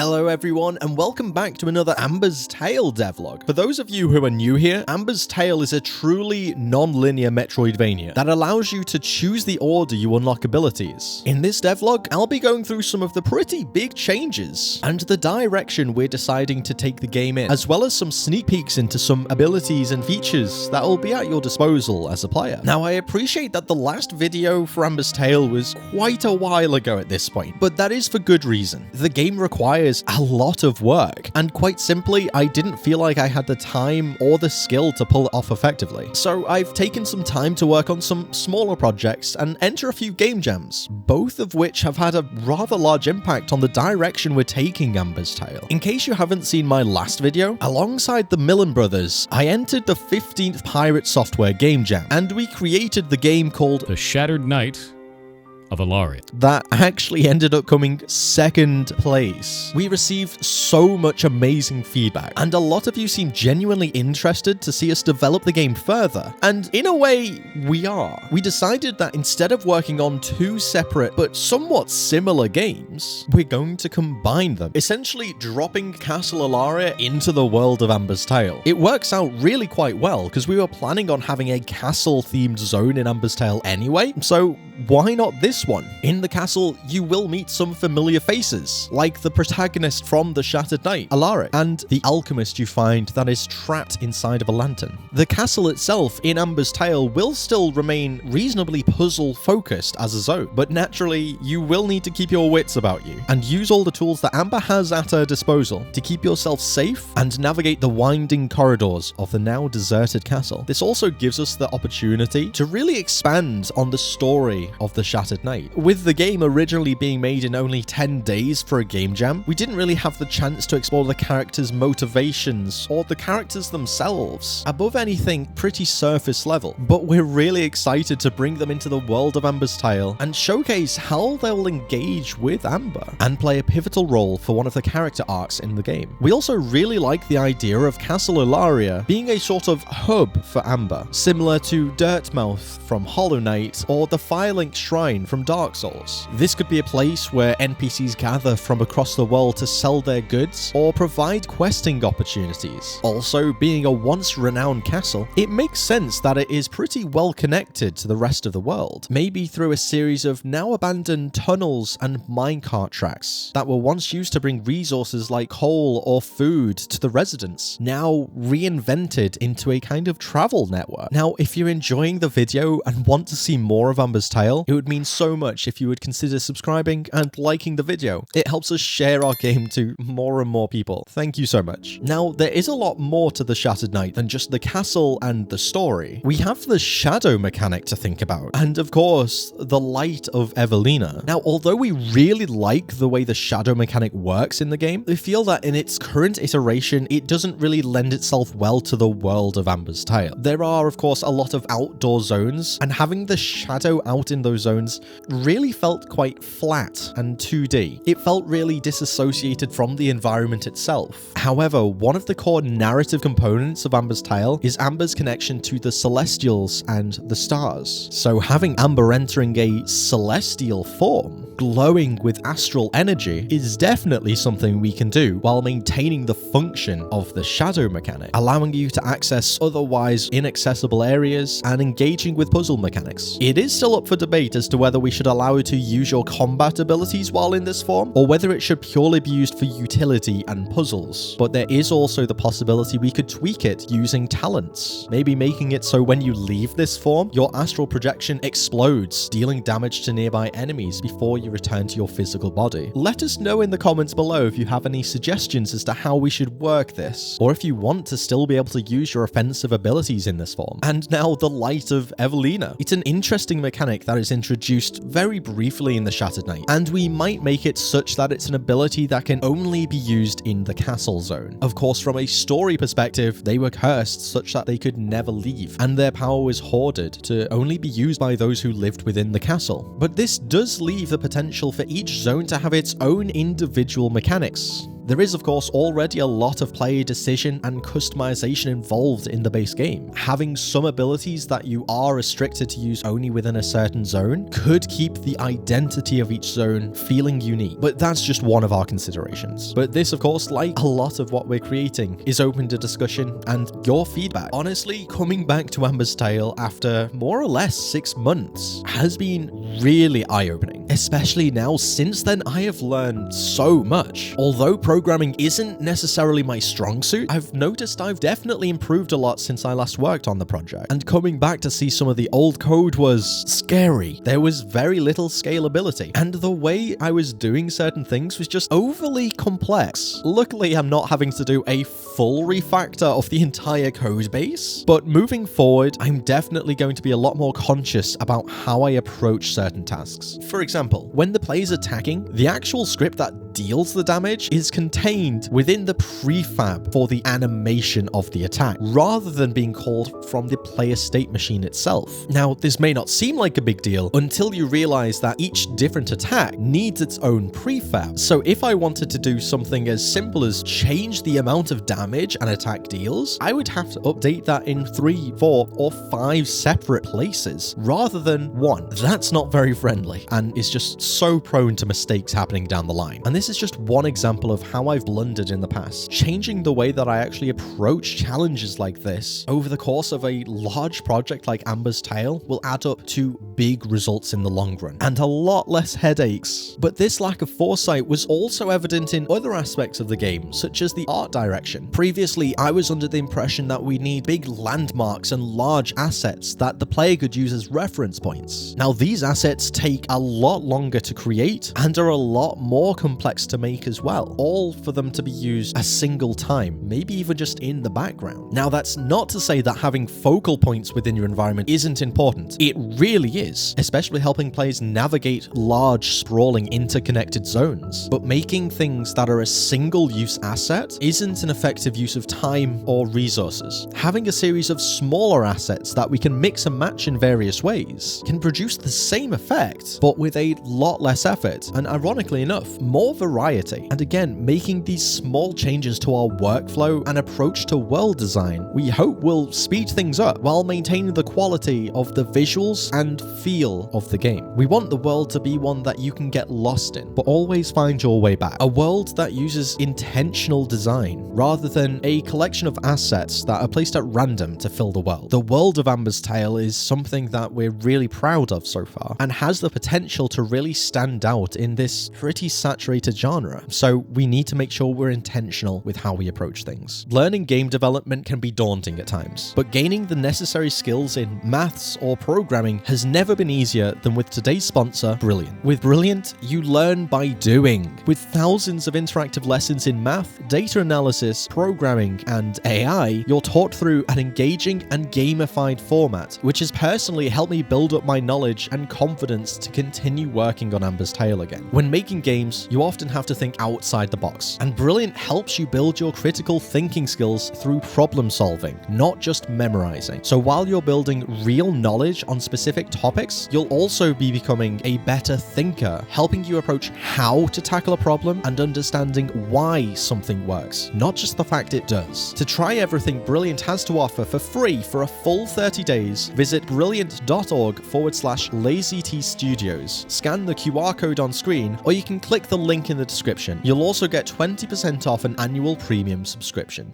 Hello everyone, and welcome back to another Amber's Tale devlog. For those of you who are new here, Amber's Tale is a truly non-linear Metroidvania that allows you to choose the order you unlock abilities. In this devlog, I'll be going through some of the pretty big changes and the direction we're deciding to take the game in, as well as some sneak peeks into some abilities and features that will be at your disposal as a player. Now, I appreciate that the last video for Amber's Tale was quite a while ago at this point, but that is for good reason. The game requires a lot of work, and quite simply, I didn't feel like I had the time or the skill to pull it off effectively. So I've taken some time to work on some smaller projects and enter a few game jams, both of which have had a rather large impact on the direction we're taking Amber's Tale. In case you haven't seen my last video, alongside the Millen brothers, I entered the 15th Pirate Software game jam, and we created the game called The Shattered Knight of Araria. That actually ended up coming second place. We received so much amazing feedback, and a lot of you seem genuinely interested to see us develop the game further, and in a way, we are. We decided that instead of working on two separate but somewhat similar games, we're going to combine them, essentially dropping Castle Araria into the world of Amber's Tale. It works out really quite well, because we were planning on having a castle-themed zone in Amber's Tale anyway, so why not this one? In the castle, you will meet some familiar faces, like the protagonist from The Shattered Knight, Araria, and the alchemist you find that is trapped inside of a lantern. The castle itself in Amber's Tale will still remain reasonably puzzle-focused as a zone, but naturally, you will need to keep your wits about you, and use all the tools that Amber has at her disposal to keep yourself safe and navigate the winding corridors of the now deserted castle. This also gives us the opportunity to really expand on the story of The Shattered Knight. With the game originally being made in only 10 days for a game jam, we didn't really have the chance to explore the characters' motivations or the characters themselves. Above anything, pretty surface level, but we're really excited to bring them into the world of Amber's Tale and showcase how they'll engage with Amber and play a pivotal role for one of the character arcs in the game. We also really like the idea of Castle Araria being a sort of hub for Amber, similar to Dirtmouth from Hollow Knight or the Firelink Shrine from Dark Souls. This could be a place where NPCs gather from across the world to sell their goods or provide questing opportunities. Also, being a once renowned castle, it makes sense that it is pretty well connected to the rest of the world, maybe through a series of now abandoned tunnels and minecart tracks that were once used to bring resources like coal or food to the residents, now reinvented into a kind of travel network. Now, if you're enjoying the video and want to see more of Amber's Tale, it would mean so much if you would consider subscribing and liking the video. It helps us share our game to more and more people. Thank you so much. Now, there is a lot more to The Shattered Knight than just the castle and the story. We have the shadow mechanic to think about, and of course, the light of Evelina. Now, although we really like the way the shadow mechanic works in the game, we feel that in its current iteration, it doesn't really lend itself well to the world of Amber's Tale. There are, of course, a lot of outdoor zones, and having the shadow out in those zones really felt quite flat and 2D. It felt really disassociated from the environment itself. However, one of the core narrative components of Amber's Tale is Amber's connection to the Celestials and the stars. So having Amber entering a celestial form, glowing with astral energy, is definitely something we can do while maintaining the function of the shadow mechanic, allowing you to access otherwise inaccessible areas and engaging with puzzle mechanics. It is still up for debate as to whether we should allow you to use your combat abilities while in this form, or whether it should purely be used for utility and puzzles. But there is also the possibility we could tweak it using talents, maybe making it so when you leave this form, your astral projection explodes, dealing damage to nearby enemies before you return to your physical body. Let us know in the comments below if you have any suggestions as to how we should work this, or if you want to still be able to use your offensive abilities in this form. And now the light of Evelina. It's an interesting mechanic that is introduced very briefly in The Shattered Knight, and we might make it such that it's an ability that can only be used in the castle zone. Of course, from a story perspective, they were cursed such that they could never leave, and their power was hoarded to only be used by those who lived within the castle. But this does leave the potential for each zone to have its own individual mechanics. There is, of course, already a lot of player decision and customization involved in the base game. Having some abilities that you are restricted to use only within a certain zone could keep the identity of each zone feeling unique, but that's just one of our considerations. But this, of course, like a lot of what we're creating, is open to discussion and your feedback. Honestly, coming back to Amber's Tale after more or less 6 months has been really eye-opening, especially now. Since then, I have learned so much. Although programming isn't necessarily my strong suit, I've noticed I've definitely improved a lot since I last worked on the project, and coming back to see some of the old code was scary. There was very little scalability, and the way I was doing certain things was just overly complex. Luckily, I'm not having to do a full refactor of the entire code base, but moving forward, I'm definitely going to be a lot more conscious about how I approach certain tasks. For example, when the player's attacking, the actual script that deals the damage is contained within the prefab for the animation of the attack, rather than being called from the player state machine itself. Now, this may not seem like a big deal until you realize that each different attack needs its own prefab. So if I wanted to do something as simple as change the amount of damage an attack deals, I would have to update that in 3, 4, or 5 separate places rather than one. That's not very friendly and is just so prone to mistakes happening down the line. And this is just one example of how I've blundered in the past. Changing the way that I actually approach challenges like this over the course of a large project like Amber's Tale will add up to big results in the long run and a lot less headaches. But this lack of foresight was also evident in other aspects of the game, such as the art direction. Previously, I was under the impression that we need big landmarks and large assets that the player could use as reference points. Now, these assets take a lot longer to create and are a lot more complex to make as well, all for them to be used a single time, maybe even just in the background. Now, that's not to say that having focal points within your environment isn't important. It really is, especially helping players navigate large, sprawling, interconnected zones. But making things that are a single-use asset isn't an effective use of time or resources. Having a series of smaller assets that we can mix and match in various ways can produce the same effect, but with a lot less effort, and ironically enough, more variety. And again, making these small changes to our workflow and approach to world design, we hope will speed things up while maintaining the quality of the visuals and feel of the game. We want the world to be one that you can get lost in, but always find your way back. A world that uses intentional design rather than a collection of assets that are placed at random to fill the world. The world of Amber's Tale is something that we're really proud of so far and has the potential to really stand out in this pretty saturated genre. So we need to make sure we're intentional with how we approach things. Learning game development can be daunting at times, but gaining the necessary skills in maths or programming has never been easier than with today's sponsor, Brilliant. With Brilliant, you learn by doing. With thousands of interactive lessons in math, data analysis, programming, and AI, you're taught through an engaging and gamified format, which has personally helped me build up my knowledge and confidence to continue working on Amber's Tale again. When making games, you often have to think outside the box, and Brilliant helps you build your critical thinking skills through problem solving, not just memorizing. So while you're building real knowledge on specific topics, you'll also be becoming a better thinker, helping you approach how to tackle a problem and understanding why something works, not just the fact it does. To try everything Brilliant has to offer for free for a full 30 days, visit brilliant.org/LazyTStudios. Scan the QR code on screen, or you can click the link in the description. You'll also get 20% off an annual premium subscription.